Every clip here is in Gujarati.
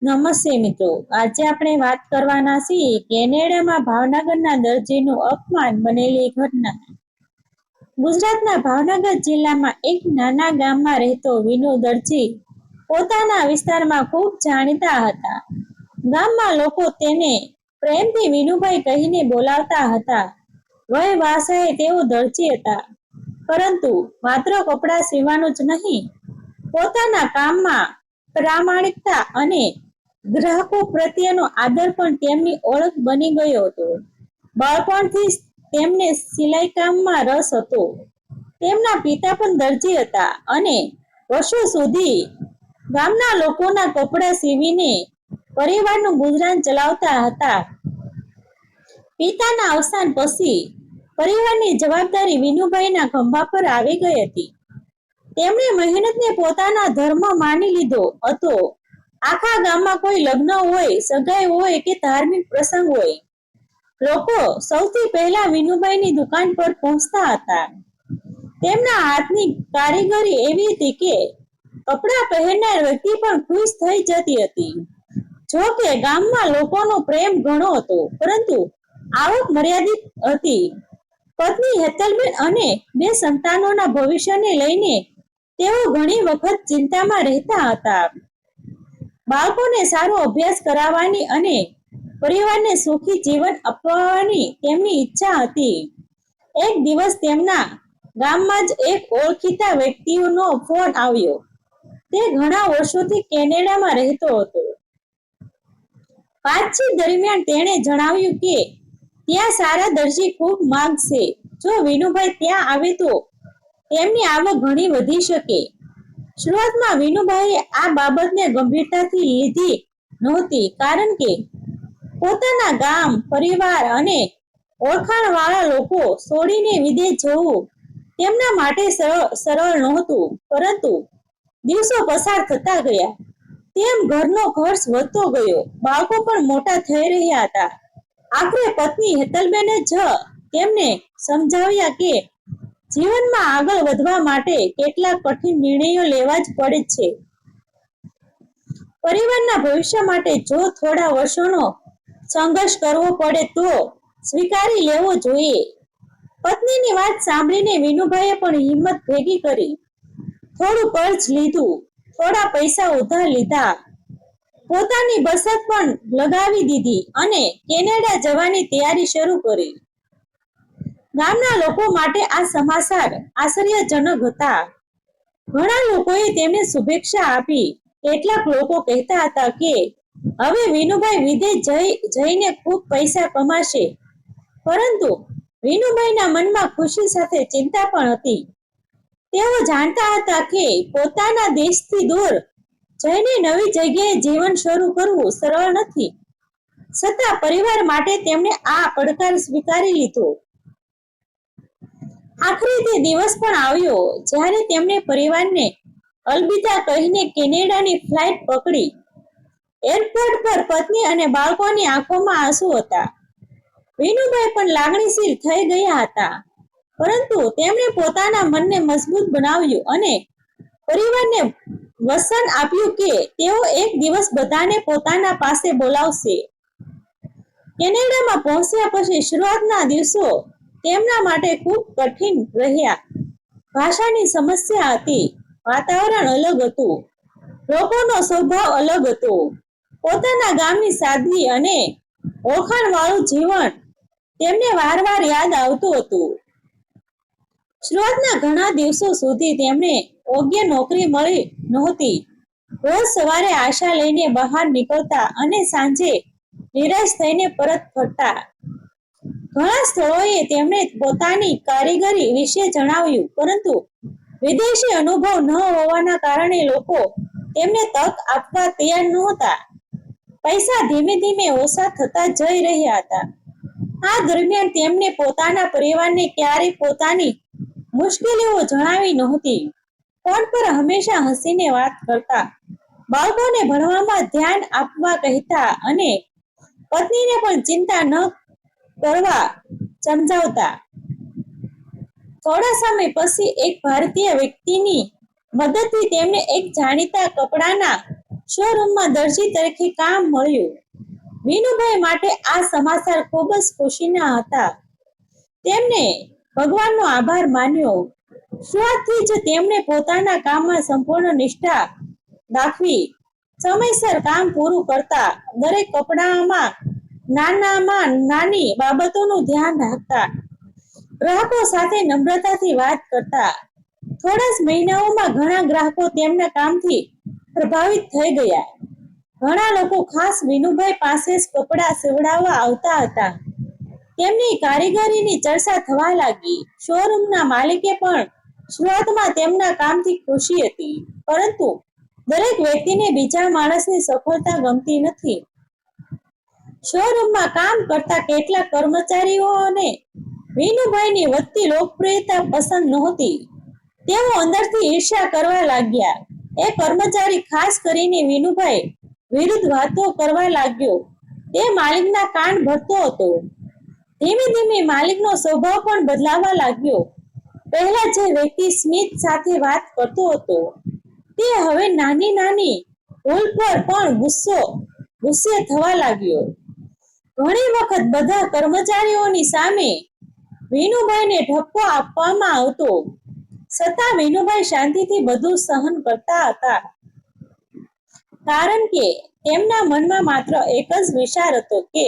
નમસ્તે મિત્રો, આજે આપણે વાત કરવાના છીએ કેનેડામાં ભાવનગરના દરજીનું અપમાન બનેલી ઘટના. ગુજરાતના ભાવનગર જિલ્લામાં એક નાના ગામમાં રહેતો વિનુ દરજી પોતાના વિસ્તારમાં ખૂબ જાણીતા હતા. ગામમાં લોકો તેને પ્રેમથી વિનુભાઈ કહીને બોલાવતા હતા. વય ભાષાએ તેઓ દરજી હતા, પરંતુ માત્ર કપડાં સીવવાનું જ નહીં, પોતાના કામમાં પ્રામાણિકતા અને ગ્રાહકો પ્રત્યેનો આદર પણ તેમની ઓળખ બની ગયો હતો. બાળપણથી તેમને સિલાઈ કામમાં રસ હતો. તેમના પિતા પણ દરજી હતા અને વર્ષો સુધી ગામના લોકોના કપડાં સીવીને પરિવારનું ગુજરાન ચલાવતા હતા. પિતાના અવસાન પછી પરિવારની જવાબદારી વિનુભાઈના ખંભા પર આવી ગઈ હતી. તેમણે મહેનતને પોતાના ધર્મ માની લીધો હતો. આખા ગામમાં કોઈ લગ્ન હોય, સગાઈ હોય કે ધાર્મિક પ્રસંગ હોય, લોકો સૌથી પહેલા વિનુભાઈની દુકાન પર પહોંચતા હતા. તેમના હાથની કારીગરી એવી હતી કે કપડાં પહેરનાર વ્યક્તિ પણ ખુશ થઈ જતી હતી. જો કે ગામમાં લોકોનો પ્રેમ ઘણો હતો, પરંતુ આવક મર્યાદિત હતી. પત્ની હેતલબેન અને 2 સંતાનોના ભવિષ્યને લઈને તેઓ ઘણી વખત ચિંતામાં રહેતા હતા. બાળકોને સારો અભ્યાસ કરાવવાની અને પરિવારને સુખી જીવન અપાવવાની તેમની ઈચ્છા હતી. એક દિવસ તેમના ગામમાં જ એક ઓળખીતા વ્યક્તિનો ફોન આવ્યો. તે ઘણા વર્ષોથી કેનેડામાં રહેતો હતો. વાતચીત દરમિયાન તેણે જણાવ્યું કે ત્યાં સારા દરજી ખૂબ માંગ છે. જો વિનુભાઈ ત્યાં આવે તો તેમની આવક ઘણી વધી શકે. શરૂઆતમાં વિનુભાઈએ આ બાબતને ગંભીરતાથી લીધી નહોતી, કારણ કે પોતાના ગામ, પરિવાર અને ઓળખાણવાળા લોકો છોડીને વિદેશ જવું તેમના માટે સરળ નહોતું. પરંતુ દિવસો પસાર થતા ગયા તેમ ઘરનો ખર્ચ વધતો ગયો. બાળકો પણ મોટા થઈ રહ્યા હતા. આખરે પત્ની હેતલબેને જ તેમને સમજાવ્યા કે જીવનમાં આગળ વધવા માટે કેટલાક કઠિન નિર્ણયો લેવા જ પડે છે. પરિવારના ભવિષ્ય માટે જો થોડા વર્ષોનો સંઘર્ષ કરવો પડે તો સ્વીકારી લેવો જોઈએ. પત્નીની વાત સાંભળીને વિનુભાઈએ પણ હિંમત ભેગી કરી. થોડું કર્જ લીધું, થોડા પૈસા ઉધાર લીધા, પોતાની બચત પણ લગાવી દીધી અને કેનેડા જવાની તૈયારી શરૂ કરી. ગામના લોકો માટે આ સમાચાર આશ્ચર્યજનક હતા. ઘણા લોકોએ તેમને શુભેચ્છા આપી. કેટલાક લોકો કહેતા હતા કે હવે વિનુભાઈ વિદેશ જઈને ખૂબ પૈસા કમાશે. પરંતુ વિનુભાઈના મનમાં ખુશી સાથે ચિંતા પણ હતી. તેઓ જાણતા હતા કે પોતાના દેશથી દૂર જઈને નવી જગ્યાએ જીવન શરૂ કરવું સરળ નથી. છતાં પરિવાર માટે તેમણે આ પડકાર સ્વીકારી લીધો. આખરે તે દિવસ પણ આવ્યો જ્યારે તેમણે પરિવારને અલવિદા કહીને કેનેડાની ફ્લાઇટ પકડી. એરપોર્ટ પર પત્ની અને બાળકોની આંખોમાં આંસુ હતા. વિનુભાઈ પણ લાગણીશીલ થઈ ગયા હતા, પરંતુ તેમણે પોતાના મનને મજબૂત બનાવ્યું અને પરિવારને વચન આપ્યું કે તેઓ એક દિવસ બધાને પોતાના પાસે બોલાવશે. કેનેડામાં પહોંચ્યા પછી શરૂઆતના દિવસો તેમના માટે ખૂબ કઠિન રહ્યા. ભાષાની સમસ્યા હતી, વાતાવરણ અલગ હતું, લોકોનો સ્વભાવ અલગ હતો. પોતાના ગામની સાદગી અને ઓળખાણવાળું જીવન તેમને વારવાર યાદ આવતું હતું. શરૂઆતના ઘણા દિવસો સુધી તેમને યોગ્ય નોકરી મળી નહોતી. રોજ સવારે આશા લઈને બહાર નીકળતા અને સાંજે નિરાશ થઈને પરત ફરતા. ઘણા સ્થળોએ તેમણે પોતાની કારીગરી વિશે જણાવ્યું, પરંતુ વિદેશી અનુભવ ન હોવાના કારણે લોકો તેમને તક આપવા તૈયાર નહોતા. પૈસા ધીમે ધીમે ઓછા થતા જઈ રહ્યા હતા. આ દરમિયાન તેમણે પોતાના પરિવારને ક્યારેય પોતાની મુશ્કેલીઓ જણાવી નહોતી. ફોન પર હંમેશા હસીને વાત કરતા, બાળકોને ભણવામાં ધ્યાન આપવા કહેતા અને પત્નીને પણ ચિંતા ન કરવા સમજાવતા. થોડા સમય પછી એક ભારતીય વ્યક્તિની મદદથી તેમને એક જાણીતા કપડાના શોરૂમમાં દરજી તરીકે કામ મળ્યું. વિનુભાઈ માટે આ સમાચાર ખૂબ જ ખુશીના હતા. તેમને ભગવાનનો આભાર માન્યો. શરૂઆતથી જ તેમણે પોતાના કામમાં સંપૂર્ણ નિષ્ઠા દાખવી સમયસર કામ પૂરું કરતા. દરેક કપડામાં નાનામાં નાની બાબતોનું ધ્યાન રાખતા. ગ્રાહકો સાથે નમ્રતાથી વાત કરતા. થોડા જ મહિનાઓમાં ઘણા ગ્રાહકો તેમના કામથી પ્રભાવિત થઈ ગયા. ઘણા લોકો ખાસ વિનુભાઈ પાસે જ કપડાં સીવડાવવા આવતા હતા. તેમની કારીગરીની ચર્ચા થવા લાગી. શોરૂમના માલિકે પણ શરૂઆતમાં તેમના કામથી ખુશી હતી, પરંતુ દરેક વ્યક્તિને બીજા માણસની સફળતા ગમતી નથી. શોરૂમમાં કામ કરતા કેટલાક કર્મચારીઓને વિનુભાઈની વધતી લોકપ્રિયતા પસંદ નહોતી. તેઓ અંદરથી ઈર્ષ્યા કરવા લાગ્યા. એક કર્મચારી ખાસ કરીને વિનુભાઈ વિરુદ્ધ વાતો કરવા લાગ્યો. તે માલિકના કાન ભરતો હતો. ધીમે ધીમે માલિકનો સ્વભાવ પણ બદલાવા લાગ્યો. પહેલા જે વ્યક્તિ સ્મિત સાથે વાત કરતો હતો, તે હવે નાની નાની ભૂલ પર પણ ગુસ્સે થવા લાગ્યો. ઘણી વખત બધા કર્મચારીઓની સામે વિનુભાઈને ઠપકો આપવામાં આવતો, છતાં વિનુભાઈ શાંતિથી બધું સહન કરતા હતા, કારણ કે તેમના મનમાં માત્ર એક જ વિચાર હતો કે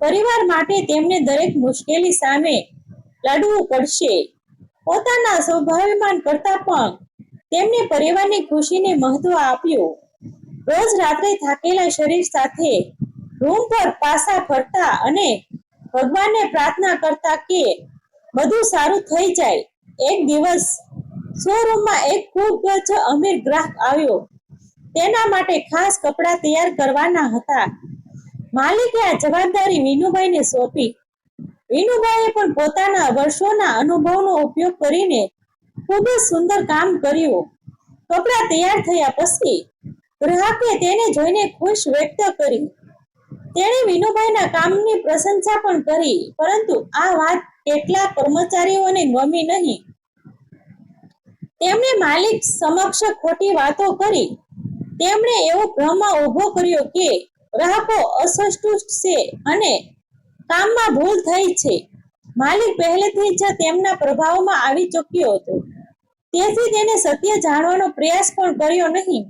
પરિવાર માટે તેમને દરેક મુશ્કેલી સામે લડવું પડશે. પોતાના સ્વાભિમાન કરતા પણ તેમને પરિવારની ખુશીને મહત્વ આપ્યું. રોજ રાત્રે થાકેલા શરીર સાથે રૂમ પર પાછા ફરતા અને ભગવાનને પ્રાર્થના કરતા કે બધું સારું થઈ જાય. એક દિવસ શોરૂમમાં એક ખૂબ જ અમીર ગ્રાહક આવ્યો. તેના માટે ખાસ કપડાં તૈયાર કરવાના હતા. માલિકે આ જવાબદારી વિનુભાઈને સોંપી. વિનુભાઈએ પણ પોતાના વર્ષોના અનુભવનો ઉપયોગ કરીને ખૂબ જ સુંદર કામ કર્યું. કપડાં તૈયાર થયા પછી ગ્રાહકે તેને જોઈને ખુશ વ્યક્ત કરી. તેણે વિનુભાઈના કામની પ્રશંસા પણ કરી, પરંતુ આ વાત કેટલાક કર્મચારીઓને ગમી નહીં. તેમણે માલિક સમક્ષ ખોટી વાતો કરી. તેમણે એવો ભ્રમ ઉભો કર્યો કે ગ્રાહકો અસંતુષ્ટ છે અને કામમાં ભૂલ થઈ છે. માલિક પહેલેથી જ તેમના પ્રભાવમાં આવી ચૂક્યો હતો, તેથી તેને સત્ય જાણવાનો પ્રયાસ પણ કર્યો નહીં.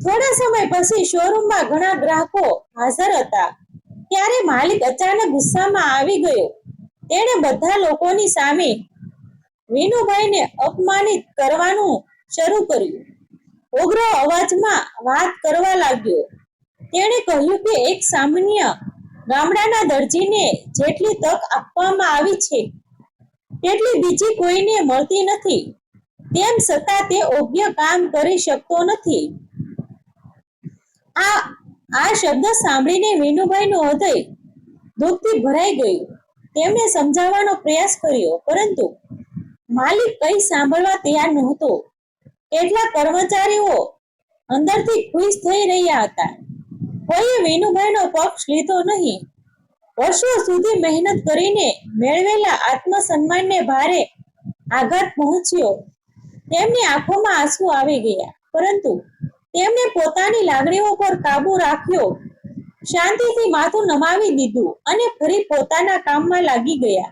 થોડા સમય પછી શોરૂમમાં ઘણા ગ્રાહકો હાજર હતા. ત્યારે માલિક અચાનક ગુસ્સામાં આવી ગયો. તેણે બધા લોકોની સામે વિનુભાઈને અપમાનિત કરવાનું શરૂ કર્યું. ઉગ્ર અવાજમાં વાત કરવા લાગ્યો. તેણે કહ્યું કે એક સામાન્ય ગામડાના દરજીને જેટલી તક આપવામાં આવી છે, તેટલી બીજી કોઈને મળતી નથી. તેમ છતાં તે યોગ્ય કામ કરી શકતો નથી. આ શબ્દ સાંભળીને વિનુભાઈનું હૃદય દુઃખથી ભરાઈ ગયું. તેમણે સમજાવવાનો પ્રયાસ કર્યો, પરંતુ માલિક કંઈ સાંભળવા તૈયાર નહોતો. કેટલાક કર્મચારીઓ અંદરથી ખુશ થઈ રહ્યા હતા. કોઈએ વિનુભાઈનો પક્ષ લીધો નહીં. વર્ષો સુધી મહેનત કરીને મેળવેલા આત્મસન્માનને ભારે આઘાત પહોંચ્યો. તેમની આંખોમાં આંસુ આવી ગયા, પરંતુ તેમણે પોતાની લાગણીઓ પર કાબુ રાખ્યો. શાંતિથી માથું નમાવી દીધું અને ફરી પોતાના કામમાં લાગી ગયા.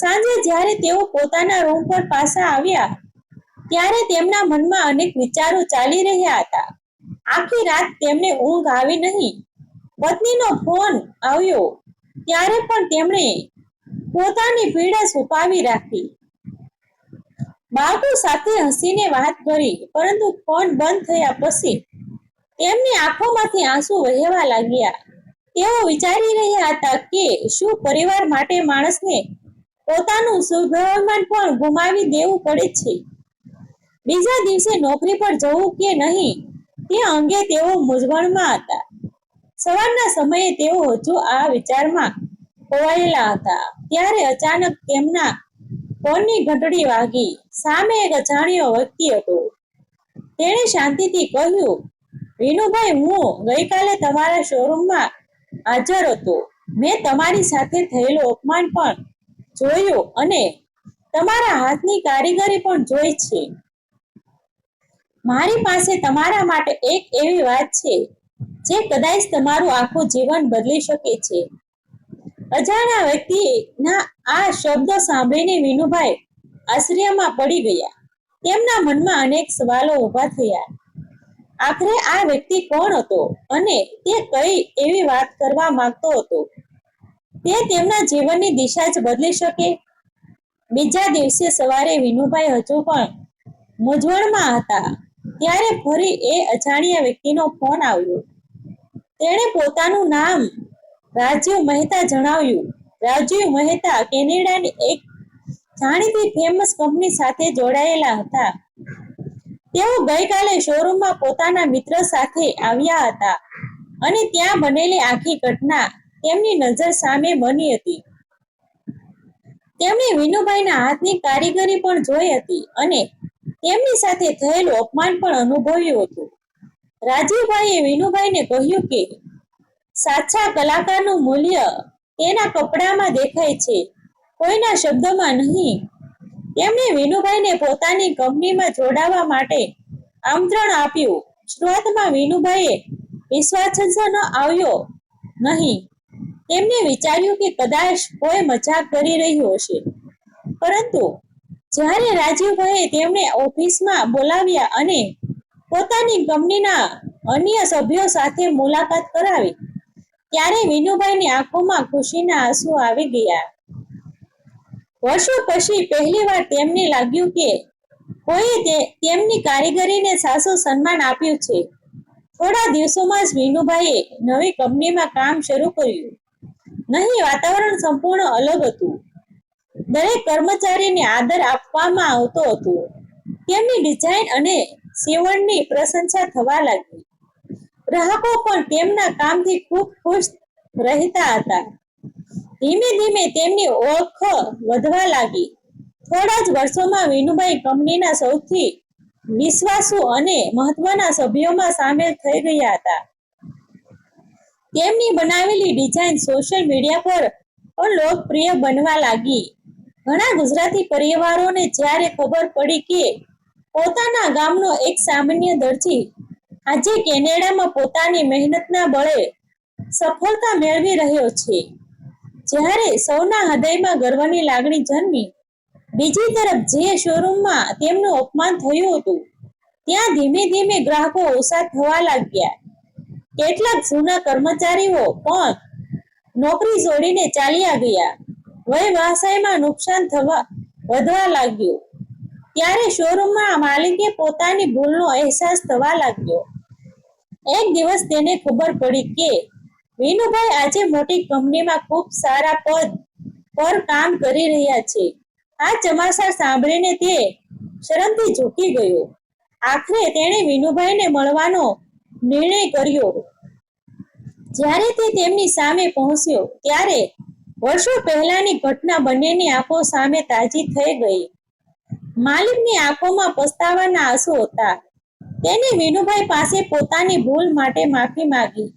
સાંજે જ્યારે તેઓ પોતાના રૂમ પર પાછા આવ્યા, ત્યારે તેમના મનમાં અનેક વિચારો ચાલી રહ્યા હતા. આખી રાત તેમને ઊંઘ આવી નહીં. પત્નીનો ફોન આવ્યો ત્યારે પણ તેમણે પોતાની પીડા છુપાવી રાખી. બાળકો સાથે હસીને વાત કરી, પરંતુ ફોન બંધ થયા પછી તેમની આંખોમાંથી આંસુ વહેવા લાગ્યા. તેઓ વિચારી રહ્યા હતા કે શું પરિવાર માટે માણસને પોતાનું સ્વાભિમાન પણ ગુમાવી દેવું પડે છે. બીજા દિવસે નોકરી પર જવું કે નહીં તે અંગે તેઓ મૂંઝવણમાં હતા. સવારના સમયે તેઓ હજુ આ વિચારમાં ખોવાયેલા હતા. ત્યારે અચાનક તેમના ફોનની ઘંટડી વાગી. સામે એક અજાણ્યો વ્યક્તિ હતો. તેણે શાંતિથી કહ્યું, વિનુભાઈ, હું ગઈકાલે તમારા શોરૂમમાં હાજર હતો. મેં તમારી સાથે થયેલું અપમાન પણ જોયું અને તમારા હાથની કારીગરી પણ જોઈ છે. મારી પાસે તમારા માટે એક એવી વાત છે જે કદાચ તમારું આખું જીવન બદલી શકે છે. અજાણ્યા વ્યક્તિના આ શબ્દો સાંભળીને વિનુભાઈ આશ્ચર્યમાં પડી ગયા. તેમના મનમાં અનેક સવાલો ઊભા થયા. આખરે આ વ્યક્તિ કોણ હતો અને તે કઈ એવી વાત કરવા માંગતો હતો તે તેમના જીવનની દિશા જ બદલી શકે? બીજા દિવસે સવારે વિનુભાઈ હજુ પણ મૂંઝવણમાં હતા ત્યારે ફરી એ અજાણ્યા વ્યક્તિનો ફોન આવ્યો. તેણે પોતાનું નામ રાજીવ મહેતા જણાવ્યું. રાજીવ મહેતા કેનેડાની એક જાણીતી ફેમસ કંપની સાથે જોડાયેલા હતા. તેઓ ગઈકાલે શોરૂમમાં પોતાના મિત્ર સાથે આવ્યા હતા અને ત્યાં બનેલી આખી ઘટના તેમની નજર સામે બની હતી. તેમણે વિનુભાઈના હાથની કારીગરી પણ જોઈ હતી અને તેમની સાથે થયેલું અપમાન પણ અનુભવ્યું હતું. રાજીવભાઈએ વિનુભાઈને કહ્યું કે સાચા કલાકારનું મૂલ્ય તેના કપડામાં દેખાય છે, કોઈના શબ્દોમાં નહીં. તેમણે વિનુભાઈને પોતાની કંપનીમાં જોડાવા માટે આમંત્રણ આપ્યું. શરૂઆતમાં વિનુભાઈએ વિશ્વાસ જ ન આવ્યો નહીં. તેમને વિચાર્યું કે કદાચ કોઈ મજાક કરી રહ્યું હશે, પરંતુ જ્યારે રાજીવભાઈએ તેમને ઓફિસમાં બોલાવ્યા અને પોતાની કંપનીના અન્ય સભ્યો સાથે મુલાકાત કરાવી ત્યારે વિનુભાઈની આંખોમાં ખુશીના આંસુ આવી ગયા. વર્ષો પછી પહેલીવાર તેમને લાગ્યું કે કોઈએ તેમની કારીગરીને સાચું સન્માન આપ્યું છે. થોડા દિવસોમાં જ વિનુભાઈએ નવી કંપનીમાં કામ શરૂ કર્યું. નહીં, વાતાવરણ સંપૂર્ણ અલગ હતું. દરેક કર્મચારીને આદર આપવામાં આવતો હતો. તેમની ડિઝાઇન અને સીવણની પ્રશંસા થવા લાગી. ગ્રાહકો પણ તેમના કામથી ખૂબ ખુશ રહેતા હતા. ધીમે ધીમે તેમની ઓળખ વધવા લાગી. થોડા જ વર્ષોમાં વિનુભાઈ કંપનીના સૌથી વિશ્વાસુ અને મહત્વના સભ્યોમાં સામેલ થઈ ગયા હતા. તેમની બનાવેલી ડિઝાઇન સોશિયલ મીડિયા પર પણ લોકપ્રિય બનવા લાગી. ઘણા ગુજરાતી પરિવારોને જ્યારે ખબર પડી કે પોતાના ગામનો એક સામાન્ય દરજી આજે કેનેડામાં પોતાની મહેનતના બળે સફળતા મેળવી રહ્યો છે, જ્યારે સૌના હૃદયમાં ગર્વની લાગણી જન્મી. બીજી તરફ જે શોરૂમમાં તેમનું અપમાન થયું હતું ત્યાં ધીમે ધીમે ગ્રાહકો ઓછા થવા લાગ્યા. કેટલાક જૂના કર્મચારીઓ પણ નોકરી છોડીને ચાલ્યા ગયા. વ્યવસાયમાં નુકસાન વધવા લાગ્યું. ત્યારે શોરૂમમાં માલિકે પોતાની ભૂલનો અહેસાસ થવા લાગ્યો. એક દિવસ તેને ખબર પડી કે વિનુભાઈ આજે મોટી કંપનીમાં ખૂબ સારા પદ પર કામ કરી રહ્યા છે. આ સમાચાર સાંભળીને તે શરમથી ઝૂકી ગયો. આખરે તેણે વિનુભાઈને મળવાનો નિર્ણય કર્યો. જ્યારે તે તેમની સામે પહોંચ્યો ત્યારે વર્ષો પહેલાની ઘટના બંનેની આંખો સામે તાજી થઈ ગઈ. માલિકની આંખોમાં પસ્તાવાના આંસુ હતા. તેને વિનુભાઈ પાસે પોતાની ભૂલ માટે માફી માંગી.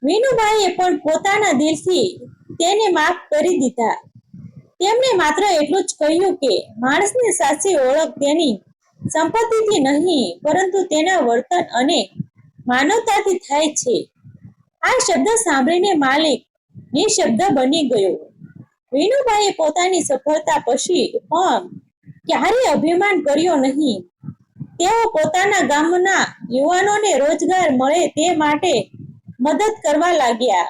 વિનુભાઈએ પણ પોતાના દિલથી તેને માફ કરી દીધા. તેમણે માત્ર એટલું જ કહ્યું કે માણસની સાચી ઓળખ તેની સંપત્તિથી નહીં, પરંતુ તેના વર્તન અને માનવતાથી થાય છે. આ શબ્દ સાંભળીને માલિક નિશબ્દ બની ગયો. વિનુભાઈએ પોતાની સફળતા પછી પણ ક્યારેય અભિમાન કર્યો નહીં. તેઓ પોતાના ગામના યુવાનોને રોજગાર મળે તે માટે મદદ કરવા લાગ્યા.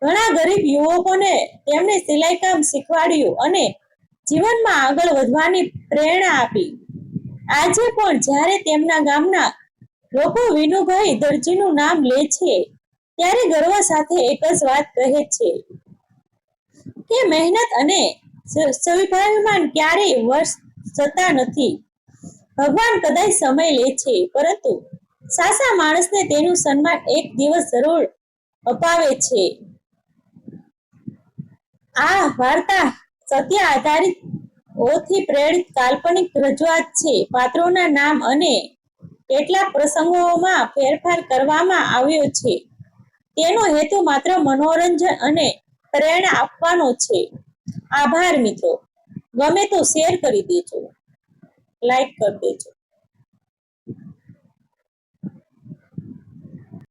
ઘણા ગરીબ યુવકોને તેમણે સિલાઈકામ શીખવાડ્યું અને જીવનમાં આગળ વધવાની પ્રેરણા આપી. આજે પણ જ્યારે તેમના ગામના લોકો વિનુભાઈ દરજીનું નામ લે છે ત્યારે ગર્વ સાથે એક જ વાત કહે છે કે મહેનત અને સ્વાભિમાન ક્યારેય વર્ષ જતા નથી. ભગવાન કદાચ સમય લે છે, પરંતુ સાચા માણસને તેનું સન્માન એક દિવસ જરૂર અપાવે છે. આ વાર્તા સત્ય આધારિત ઓથી પ્રેરિત કાલ્પનિક રજૂઆત છે. પાત્રોના નામ અને કેટલાક પ્રસંગોમાં ફેરફાર કરવામાં આવ્યો છે. તેનો હેતુ માત્ર મનોરંજન અને પ્રેરણા આપવાનો છે. આભાર મિત્રો. ગમે તો શેર કરી દેજો, લાઈક કરી દેજો.